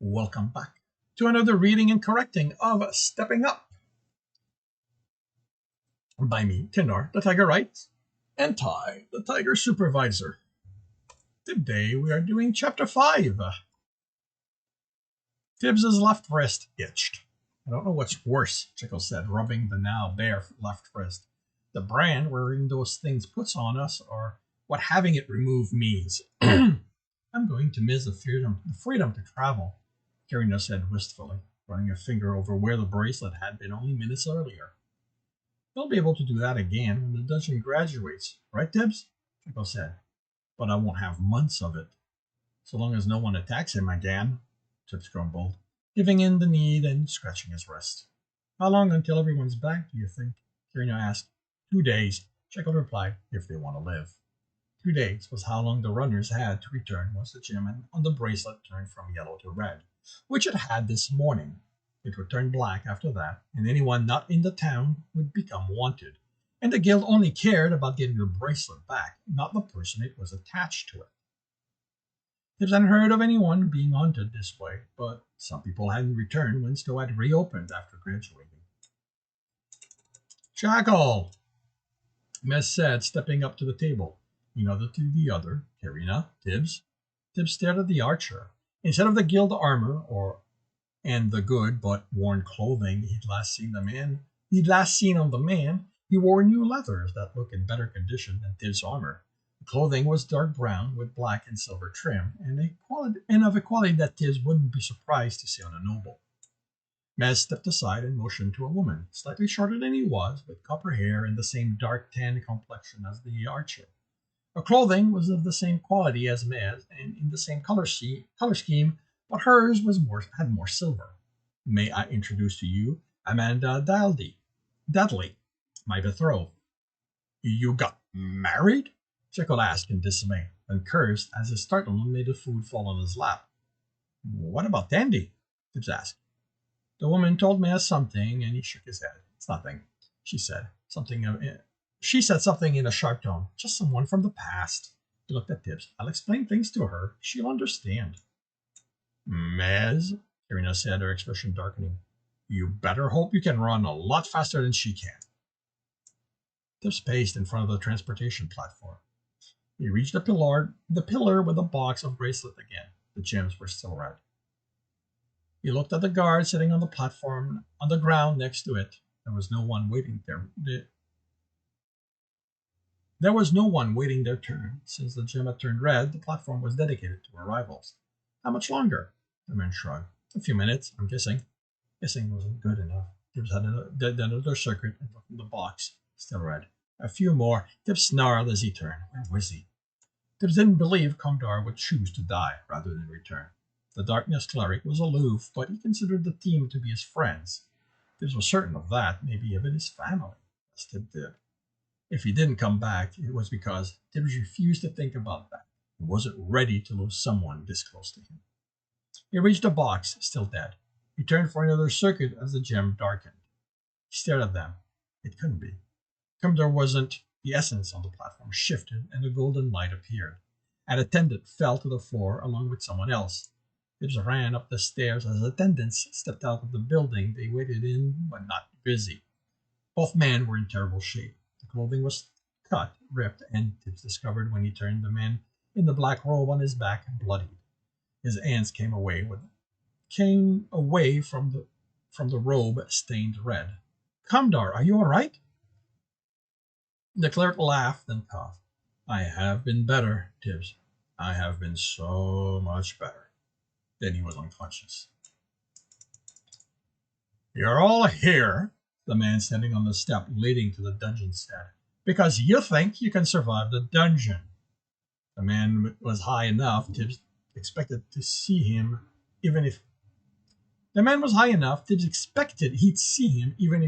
Welcome back to another reading and correcting of Stepping Up by me, Tenor, the Tiger Writes, and Ty, the Tiger Supervisor. Today we are doing Chapter 5. Tibbs's left wrist itched. I don't know what's worse, Chickle said, rubbing the now bare left wrist. The brand wearing those things puts on us, or what having it removed means. I'm going to miss the freedom to travel, Karina said wistfully, running a finger over where the bracelet had been only minutes earlier. You'll be able to do that again when the dungeon graduates, right, Tibs? Chickle said. But I won't have months of it. So long as no one attacks him again, Tibs grumbled, giving in the need and scratching his wrist. How long until everyone's back, do you think? Karina asked. 2 days, Chickle replied, if they want to live. 2 days was how long the runners had to return once the gem on the bracelet turned from yellow to red, which it had this morning. It would turn black after that, and anyone not in the town would become wanted. And the guild only cared about getting the bracelet back, not the person it was attached to it. Tibbs hadn't heard of anyone being haunted this way, but some people hadn't returned when Stowe had reopened after graduating. Jackal, Mez said, stepping up to the table. He nodded to the other, Karina, Tibbs. Tibbs stared at the archer. Instead of the guild armor and the good but worn clothing he'd last seen on the man, he wore new leathers that looked in better condition than Tibbs' armor. The clothing was dark brown with black and silver trim, and of a quality that Tibbs wouldn't be surprised to see on a noble. Mez stepped aside and motioned to a woman, slightly shorter than he was, with copper hair and the same dark tan complexion as the archer. Her clothing was of the same quality as Mez and in the same color scheme, but hers had more silver. May I introduce to you Amanda Dudley, my betrothed. You got married? Jekyll asked in dismay, and cursed as his startlement made the food fall on his lap. What about Tandy? Tibbs asked. The woman told Mez something, and he shook his head. It's nothing, she said. She said something in a sharp tone. Just someone from the past. He looked at Tibbs. I'll explain things to her. She'll understand. Mez, Karina said, her expression darkening. You better hope you can run a lot faster than she can. Tibbs paced in front of the transportation platform. He reached the pillar with a box of bracelet again. The gems were still red. He looked at the guard sitting on the platform on the ground next to it. There was no one waiting there. There was no one waiting their turn. Since the gem had turned red, the platform was dedicated to arrivals. How much longer? The man shrugged. A few minutes, I'm guessing. Guessing wasn't good enough. Tibbs had another circuit and looked in the box. Still red. A few more. Tibbs snarled as he turned. Where was he? Tibbs didn't believe Comdar would choose to die rather than return. The darkness cleric was aloof, but he considered the team to be his friends. Tibbs was certain of that, maybe even his family, as Tibbs did. If he didn't come back, it was because Tibbs refused to think about that. He wasn't ready to lose someone this close to him. He reached the box, still dead. He turned for another circuit as the gem darkened. He stared at them. It couldn't be. There wasn't. The essence on the platform shifted, and a golden light appeared. An attendant fell to the floor along with someone else. Tibbs ran up the stairs as attendants stepped out of the building they waited in when not busy. Both men were in terrible shape. The clothing was cut, ripped, and Tibbs discovered when he turned the man in the black robe on his back bloodied. His hands came away from the robe stained red. Comdar, are you all right? The cleric laughed and coughed. I have been better, Tibbs. I have been so much better. Then he was unconscious. You're all here, the man standing on the step leading to the dungeon said, because you think you can survive the dungeon. The man was high enough, Tibbs expected he'd see him even if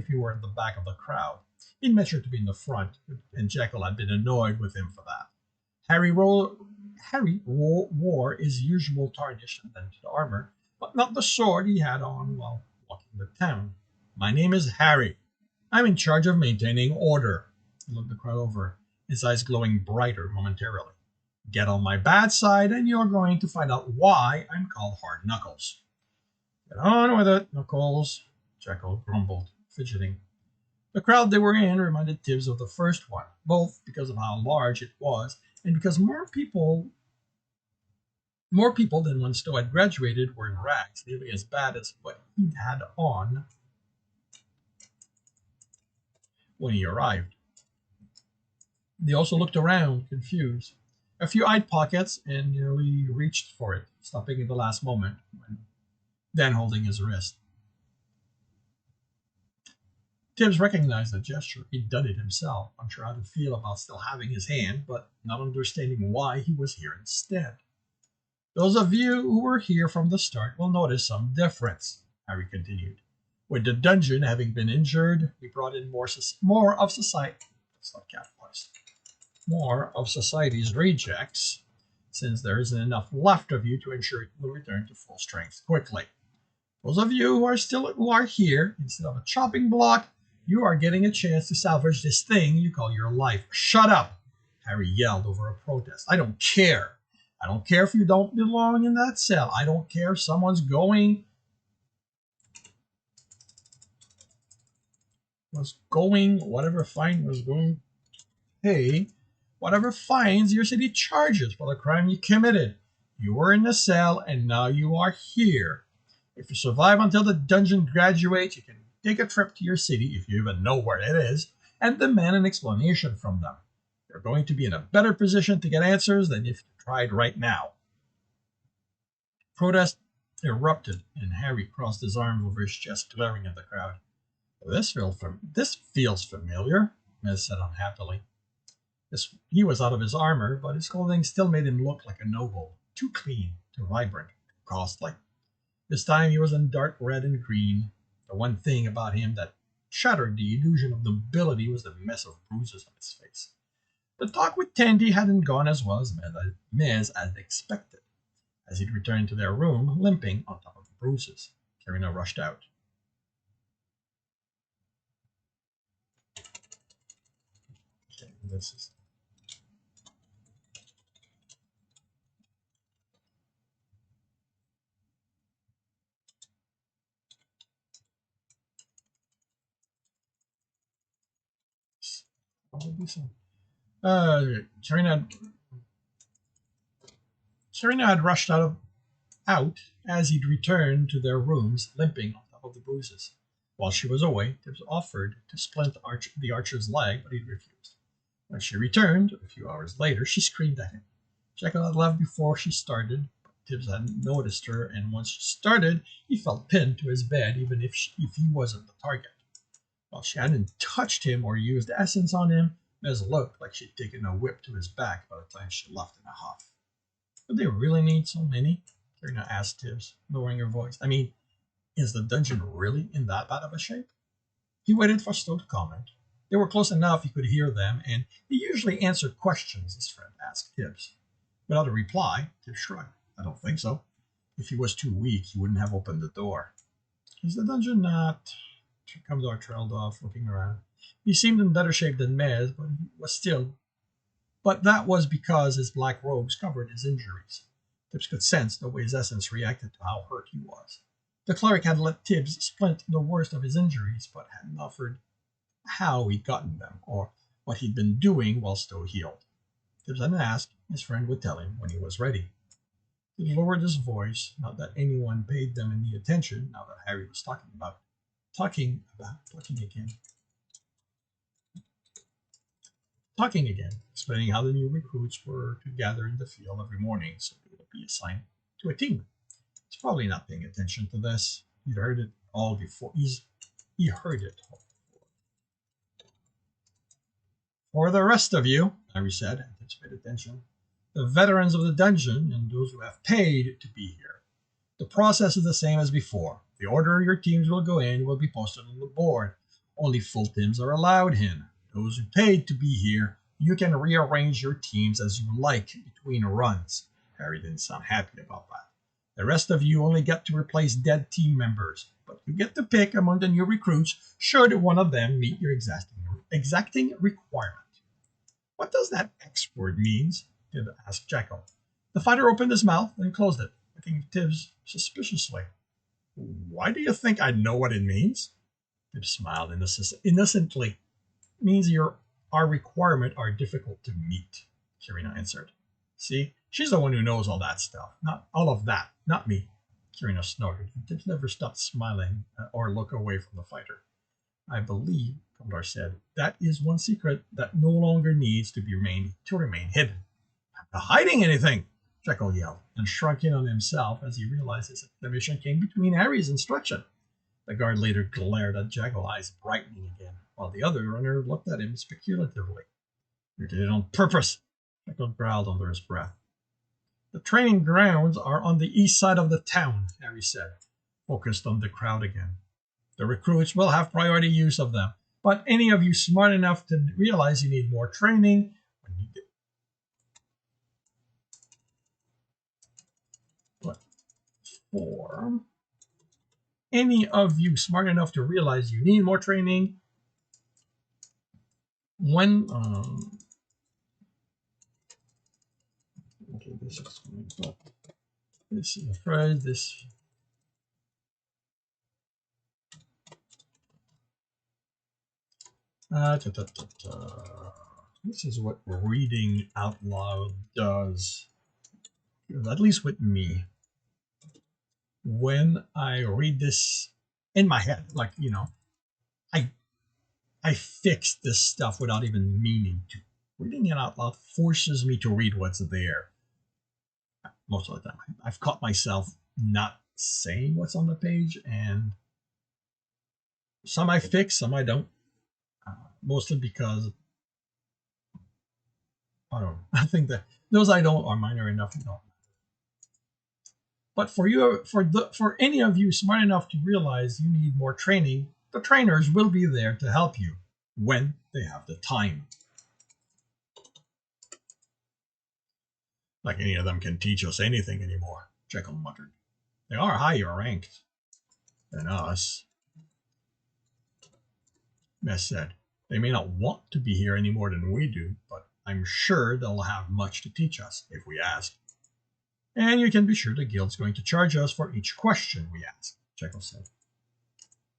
he were in the back of the crowd. He'd measured to be in the front, and Jekyll had been annoyed with him for that. Harry wore his usual tarnished and dented armor, but not the sword he had on while walking the town. My name is Harry. I'm in charge of maintaining order. He looked the crowd over, his eyes glowing brighter momentarily. Get on my bad side, and you're going to find out why I'm called Hard Knuckles. Get on with it, Knuckles, Jekyll grumbled, fidgeting. The crowd they were in reminded Tibs of the first one, both because of how large it was and because more people than when Stowe had graduated were in rags, nearly as bad as what he'd had on when he arrived. They also looked around, confused. A few eyed pockets and nearly reached for it, stopping at the last moment, then holding his wrist. Tibbs recognized the gesture. He'd done it himself, unsure how to feel about still having his hand, but not understanding why he was here instead. Those of you who were here from the start will notice some difference, Harry continued. With the dungeon having been injured, we brought in more of society. That's not capitalized. More of society's rejects, since there isn't enough left of you to ensure it will return to full strength quickly. Those of you who are here, instead of a chopping block, you are getting a chance to salvage this thing you call your life. Shut up! Harry yelled over a protest. I don't care. I don't care if you don't belong in that cell. I don't care if someone's whatever fine was going to pay, whatever fines your city charges for the crime you committed. You were in the cell and now you are here. If you survive until the dungeon graduates, you can take a trip to your city, if you even know where it is, and demand an explanation from them. You're going to be in a better position to get answers than if you tried right now. Protest erupted, and Harry crossed his arms over his chest, glaring at the crowd. This feels familiar, Miz said unhappily. He was out of his armor, but his clothing still made him look like a noble, too clean, too vibrant, too costly. This time he was in dark red and green. The one thing about him that shattered the illusion of nobility was the mess of bruises on his face. The talk with Tandy hadn't gone as well as Mez had expected. As he'd returned to their room, limping on top of the bruises, Karina rushed out. Okay, this is probably some. Uh, Karina, Karina had rushed out as he'd returned to their rooms, limping on top of the bruises. While she was away, Tibbs offered to splint the archer's leg, but he refused. When she returned, a few hours later, she screamed at him. Jekyll had left before she started, but Tibbs hadn't noticed her, and once she started, he felt pinned to his bed, even if he wasn't the target. While she hadn't touched him or used essence on him, Mez looked like she'd taken a whip to his back by the time she left in a huff. Would they really need so many? Karina asked Tibbs, lowering her voice. I mean, is the dungeon really in that bad of a shape? He waited for Stowe to comment. They were close enough he could hear them, and he usually answered questions his friend asked Tibbs. Without a reply, Tibbs shrugged. I don't think so. If he was too weak, he wouldn't have opened the door. Is the dungeon not? Commodore trailed off, looking around. He seemed in better shape than Mez, but that was because his black robes covered his injuries. Tibbs could sense the way his essence reacted to how hurt he was. The cleric had let Tibbs splint the worst of his injuries, but hadn't offered how he'd gotten them, or what he'd been doing while still healed. Tibbs hadn't asked, his friend would tell him when he was ready. He lowered his voice, not that anyone paid them any attention, now that Harry was talking again, explaining how the new recruits were to gather in the field every morning so they would be assigned to a team. He's probably not paying attention to this. He'd heard it all before. He heard it all before. For the rest of you, Harry said, and Tibbs paid attention, the veterans of the dungeon and those who have paid to be here. The process is the same as before. The order your teams will go in will be posted on the board. Only full teams are allowed in. Those who paid to be here, you can rearrange your teams as you like between runs. Harry didn't sound happy about that. The rest of you only get to replace dead team members, but you get to pick among the new recruits should one of them meet your exacting requirement. What does that X word mean? Tibbs asked Jekyll. The fighter opened his mouth and closed it, looking at Tibbs suspiciously. Why do you think I know what it means? Tib smiled innocently. It means our requirements are difficult to meet, Kirina answered. See, she's the one who knows all that stuff. Not all of that, not me. Kirina snorted. Tib never stopped smiling or look away from the fighter. I believe, Commodore said, that is one secret that no longer needs to remain hidden. I'm not hiding anything, Jekyll yelled, and shrunk in on himself as he realized his exclamation came between Harry's instruction. The guard leader glared at Jekyll, eyes brightening again, while the other runner looked at him speculatively. You did it on purpose, Jekyll growled under his breath. The training grounds are on the east side of the town, Harry said, focused on the crowd again. The recruits will have priority use of them, but any of you smart enough to realize you need more training, for any of you smart enough to realize you need more training when okay, this is going up. This is a phrase. This is what reading out loud does, at least with me. When I read this in my head, like, I fix this stuff without even meaning to. Reading it out loud forces me to read what's there. Most of the time, I've caught myself not saying what's on the page, and some I fix, some I don't. Mostly because I don't know. I think that those I don't are minor enough to know. But for any of you smart enough to realize you need more training, the trainers will be there to help you when they have the time. Like any of them can teach us anything anymore, Jekyll muttered. They are higher ranked than us. Mess said, they may not want to be here any more than we do, but I'm sure they'll have much to teach us if we ask. And you can be sure the guild's going to charge us for each question we ask, Jekyll said.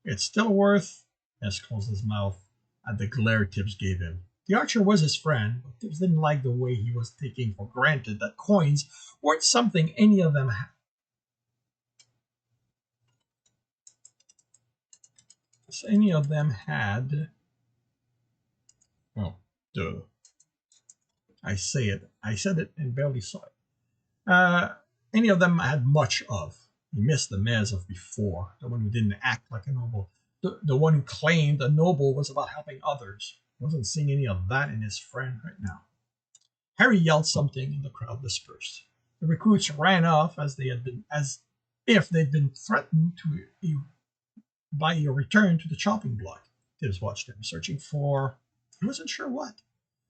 It's still worth, Ness closed his mouth at the glare Tibs gave him. The archer was his friend, but Tibs didn't like the way he was taking for granted that coins weren't something any of them had. Oh, duh. I said it and barely saw it. Any of them had much of. He missed the mares of before, the one who didn't act like a noble, the one who claimed a noble was about helping others. Wasn't seeing any of that in his friend right now. Harry yelled something and the crowd dispersed. The recruits ran off as if they'd been threatened by a return to the chopping block. Tibbs watched them, searching for, he wasn't sure what.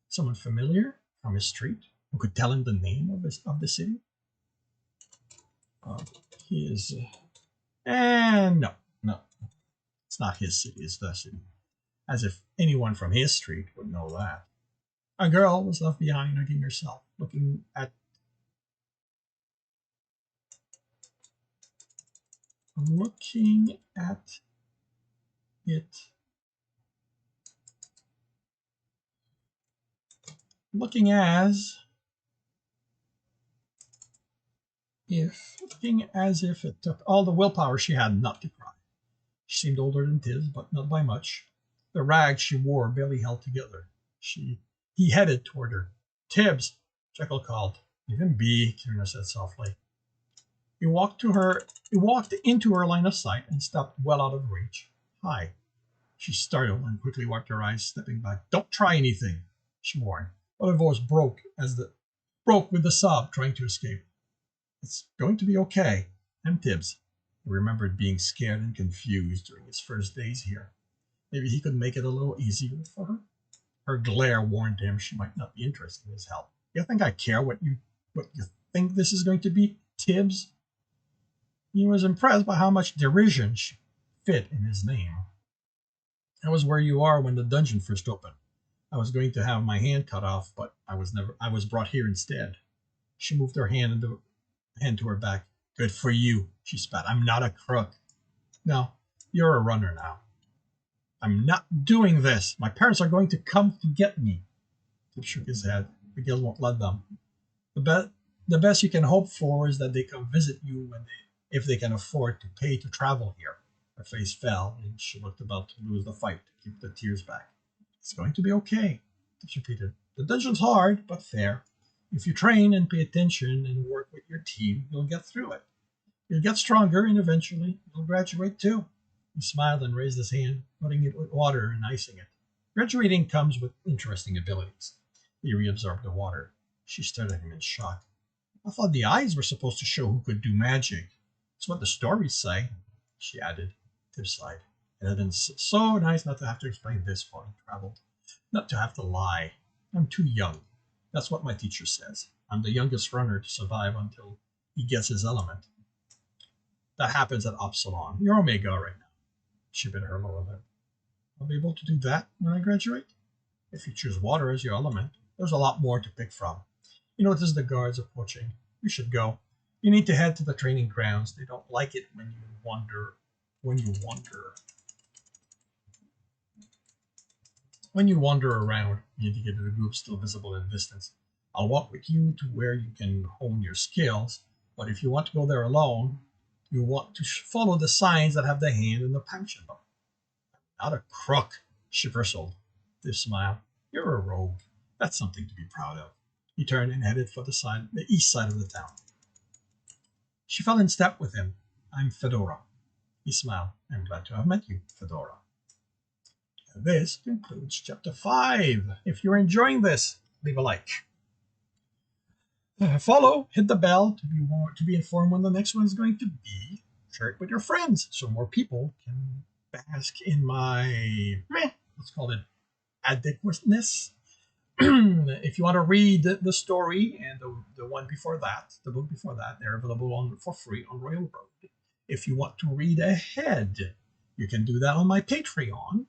Someone familiar from his street who could tell him the name of the city. No, it's not his city, it's the city. As if anyone from his street would know that. A girl was left behind, hugging herself, looking at it. Looking as if it took all the willpower she had not to cry. She seemed older than Tibs, but not by much. The rags she wore barely held together. He headed toward her. Tibs, Jekyll called. Leave him be, Kierna said softly. He walked into her line of sight and stopped well out of reach. Hi. She startled and quickly wiped her eyes, stepping back. Don't try anything, she warned, but her voice broke with the sob trying to escape. It's going to be okay. I'm Tibs. He remembered being scared and confused during his first days here. Maybe he could make it a little easier for her. Her glare warned him she might not be interested in his help. You think I care what you think this is going to be, Tibs? He was impressed by how much derision fit in his name. I was where you are when the dungeon first opened. I was going to have my hand cut off, but I was brought here instead. She moved her hand to her back. Good for you, she spat. I'm not a crook. No, you're a runner now. I'm not doing this. My parents are going to come to get me. Tib shook his head. The guild won't let them. The best you can hope for is that they come visit you if they can afford to pay to travel here. Her face fell, and she looked about to lose the fight to keep the tears back. It's going to be okay, she repeated. The dungeon's hard, but fair. If you train and pay attention and work with your team, you'll get through it. You'll get stronger, and eventually you'll graduate too. He smiled and raised his hand, putting it with water and icing it. Graduating comes with interesting abilities. He reabsorbed the water. She stared at him in shock. I thought the eyes were supposed to show who could do magic. That's what the stories say, she added. Tib sighed. It had been so nice not to have to explain this while he traveled. Not to have to lie. I'm too young. That's what my teacher says. I'm the youngest runner to survive until he gets his element. That happens at Upsilon. You're Omega right now. She bit her lower lip. I'll be able to do that when I graduate? If you choose water as your element, there's a lot more to pick from. You notice the guards approaching. We should go. You need to head to the training grounds. They don't like it when you wander. When you wander around, you indicated a group still visible in the distance. I'll walk with you to where you can hone your skills, but if you want to go there alone, you want to follow the signs that have the hand and the pouch in them. Not a crook, she bristled. They smiled. You're a rogue. That's something to be proud of. He turned and headed for the east side of the town. She fell in step with him. I'm Fedora. He smiled. I'm glad to have met you, Fedora. And this concludes chapter 5. If you're enjoying this, leave a like. Follow, hit the bell to be informed when the next one is going to be. Share it with your friends so more people can bask in my, let's call it adequateness. If you want to read the story and the one before that, the book before that, they're available for free on Royal Road. If you want to read ahead, you can do that on my Patreon.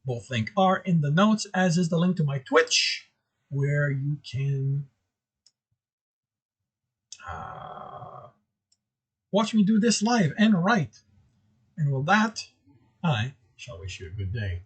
Both links are in the notes, as is the link to my Twitch, where you can watch me do this live and write. And with that, I shall wish you a good day.